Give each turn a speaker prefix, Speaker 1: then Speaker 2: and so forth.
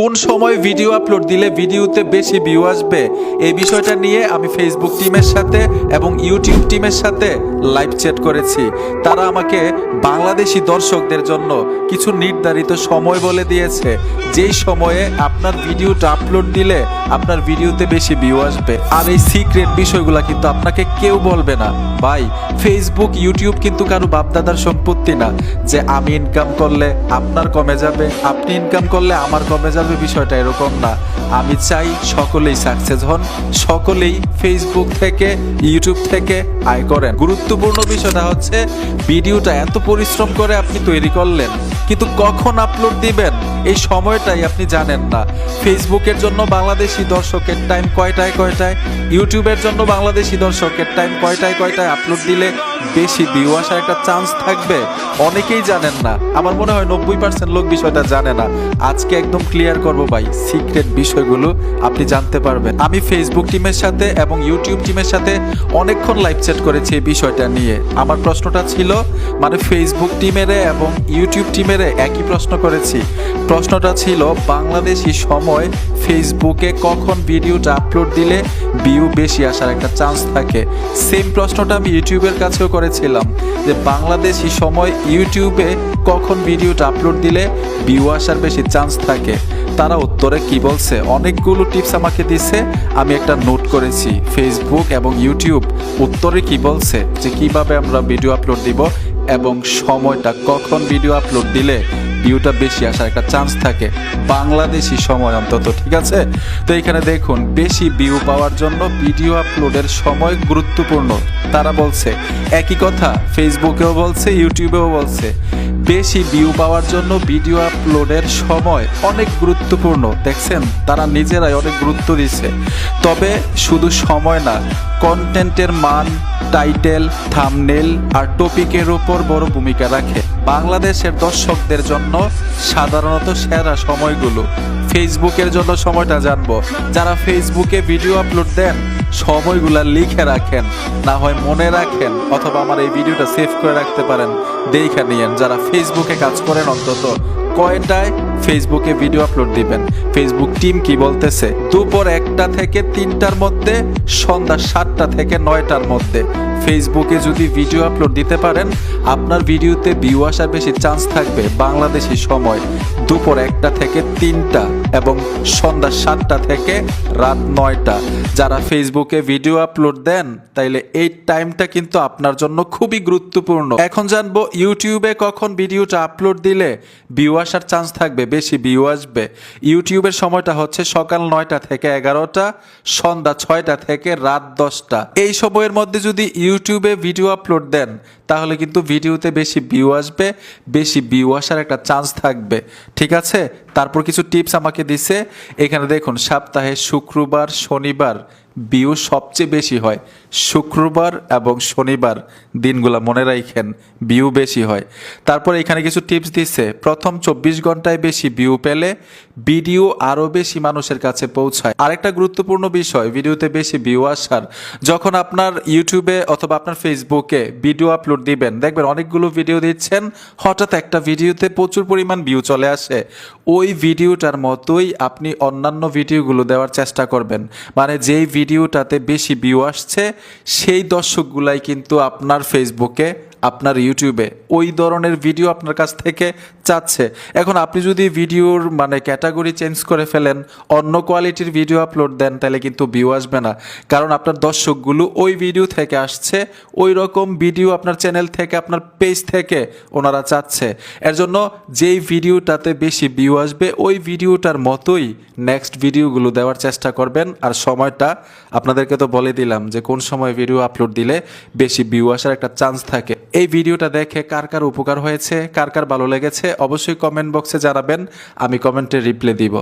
Speaker 1: কোন সময় video upload দিলে ভিডিওতে বেশি ভিউ আসবে এই বিষয়টা নিয়ে আমি ফেসবুক টিমের সাথে এবং ইউটিউব টিমের সাথে লাইভ চ্যাট করেছি। তারা আমাকে বাংলাদেশি দর্শকদের জন্য কিছু নির্ধারিত সময় বলে দিয়েছে, যেই সময়ে আপনার ভিডিওটা আপলোড দিলে আপনার ভিডিওতে বেশি ভিউ আসবে। আর এই সিক্রেট বিষয়গুলো কিন্তু আপনাকে কেউ বলবে না ভাই। ফেসবুক ইউটিউব কিন্তু কারো বাপদাদার সম্পত্তি না যে আমি ইনকাম করলে আপনার কমে যাবে, আপনি ইনকাম করলে আমার কমে যাবে। বিষয়টা এরকম না। আমি চাই সকলেই সাকসেস হন, সকলেই ফেসবুক থেকে ইউটিউব থেকে আয় করেন। গুরুত্বপূর্ণ বিষয়টা হচ্ছে ভিডিওটা এত পরিশ্রম করে আপনি তৈরি করলেন, কিন্তু কখন আপলোড দিবেন এই সময়টাই আপনি জানেন না। ফেসবুকের জন্য বাংলাদেশি দর্শকের টাইম কয়টায়, ইউটিউবের জন্য বাংলাদেশি দর্শকের টাইম কয়টায় আপলোড দিলে বেশি ভিউ আসার একটা চান্স থাকবে অনেকেই জানেন না। আমার মনে হয় 90% লোক বিষয়টা জানে না। আজকে একদম ক্লিয়ার করবো ভাই, সিক্রেট বিষয়গুলো আপনি জানতে পারবেন। আমি ফেসবুক টিমের সাথে এবং ইউটিউব টিমের সাথে অনেকক্ষণ লাইভ চ্যাট করেছি এই বিষয়টা নিয়ে। আমার প্রশ্নটা ছিল, মানে ফেসবুক টিমেরে এবং ইউটিউব টিমেরে একই প্রশ্ন করেছি। প্রশ্নটা ছিল বাংলাদেশি সময় ফেসবুকে কখন ভিডিওটা আপলোড দিলে ভিউ বেশি আসার একটা চান্স থাকে। সেম প্রশ্নটা আমি ইউটিউবের কাছেও করেছিলাম যে বাংলাদেশি সময় ইউটিউবে কখন ভিডিওটা আপলোড দিলে ভিউ আসার বেশি চান্স থাকে। তারা উত্তরে কি বলছে, অনেকগুলো টিপস আমাকে দিছে, আমি একটা নোট করেছি। ফেসবুক এবং ইউটিউব উত্তরে কি বলছে যে কিভাবে আমরা ভিডিও আপলোড দিব এবং সময়টা কখন ভিডিও আপলোড দিলে ভিউটা বেশি আসার একটা চান্স থাকে বাংলাদেশি সময় অন্তত, ঠিক আছে? তো এখানে দেখুন, বেশি ভিউ পাওয়ার জন্য ভিডিও আপলোডের সময় গুরুত্বপূর্ণ। তারা বলছে একই কথা, ফেসবুকেও বলছে ইউটিউবেও বলছে, বেশি ভিউ পাওয়ার জন্য ভিডিও আপলোডের সময় অনেক গুরুত্বপূর্ণ। দেখছেন, তারা নিজেরাই অনেক গুরুত্ব দিচ্ছে। তবে শুধু সময় না, কন্টেন্টের মান, টাইটেল, থাম্বনেল আর টপিকের উপর বড় ভূমিকা রাখে। বাংলাদেশের দর্শকদের জন্য সাধারণত সেরা সময়গুলো। ফেসবুকের জন্য সময়টা জানবো, যারা ফেসবুকে ভিডিও আপলোড দেন সময়গুলা লিখে রাখেন, না হয় মনে রাখেন, অথবা আমার এই ভিডিওটা সেভ করে রাখতে পারেন, দেখে নিয়েন। যারা ফেসবুকে কাজ করেন অন্তত কয়টায় ফেসবুকে ভিডিও আপলোড দিবেন। ফেসবুক টিম কি বলতেছে, দুপুর 1টা থেকে 3টার মধ্যে, সন্ধ্যা 7টা থেকে 9টার মধ্যে ফেসবুকে যদি ভিডিও আপলোড দিতে পারেন আপনার ভিডিওতে ভিউ আসার বেশি চান্স থাকবে বাংলাদেশি সময় দুপুর 1টা থেকে 3টা এবং সন্ধ্যা 7টা থেকে রাত 9টা। যারা ফেসবুকে ভিডিও আপলোড দেন তাইলে এই টাইমটা কিন্তু আপনার জন্য খুবই গুরুত্বপূর্ণ। এখন জানবো ইউটিউবে কখন ভিডিওটা আপলোড দিলে ভিউ আসার চান্স থাকবে, বেশি ভিউ আসবে। ইউটিউবের সময়টা হচ্ছে সকাল 9টা থেকে 11টা, সন্ধ্যা 6টা থেকে রাত 10টা। এই সময়ের মধ্যে যদি ইউটিউবে ভিডিও আপলোড দেন তাহলে কিন্তু ভিডিওতে বেশি ভিউ আসবে, বেশি ভিউ আসার একটা চান্স থাকবে, ঠিক আছে? তারপর কিছু টিপস আমাকে দিছে। এখানে দেখুন, সপ্তাহে শুক্রবার শনিবার ভিউ সবচেয়ে বেশি হয়। শুক্রবার এবং শনিবার দিনগুলো মনে রাখেন, ভিউ বেশি হয়। তারপর এখানে কিছু টিপস দিচ্ছে, প্রথম 24 ঘন্টায় বেশি ভিউ পেলে ভিডিও আরও বেশি মানুষের কাছে পৌঁছায়। আরেকটা গুরুত্বপূর্ণ বিষয় ভিডিওতে বেশি ভিউ আসার, যখন আপনার ইউটিউবে অথবা আপনার ফেসবুকে ভিডিও আপলোড দিবেন, দেখবেন অনেকগুলো ভিডিও দিচ্ছেন, হঠাৎ একটা ভিডিওতে প্রচুর পরিমাণ ভিউ চলে আসে। ওই ভিডিওটার মতোই আপনি অন্যান্য ভিডিওগুলো দেওয়ার চেষ্টা করবেন। মানে যেই ভিডিওটাতে বেশি ভিউ আসছে সেই দর্শকগুলাই কিন্তু আপনার ফেসবুকে, আপনার ইউটিউবে ওই ধরনের ভিডিও আপনার কাছ থেকে চাচ্ছে। এখন আপনি যদি ভিডিওর মানে ক্যাটাগরি চেঞ্জ করে ফেলেন, অন্য কোয়ালিটির ভিডিও আপলোড দেন, তাহলে কিন্তু ভিউ আসবে না। কারণ আপনার দর্শকগুলো ওই ভিডিও থেকে আসছে, ওই রকম ভিডিও আপনার চ্যানেল থেকে, আপনার পেজ থেকে ওনারা চাচ্ছে। এর জন্য যেই ভিডিওটাতে বেশি ভিউ আসবে ওই ভিডিওটার মতোই নেক্সট ভিডিওগুলো দেওয়ার চেষ্টা করবেন। আর সময়টা আপনাদেরকে তো বলে দিলাম যে কোন সময় ভিডিও আপলোড দিলে বেশি ভিউ আসার একটা চান্স থাকে। এই ভিডিওটা দেখে কার কার উপকার হয়েছে, কার কার ভালো লেগেছে অবশ্যই কমেন্ট বক্সে জানাবেন, আমি কমেন্টে রিপ্লাই দিব।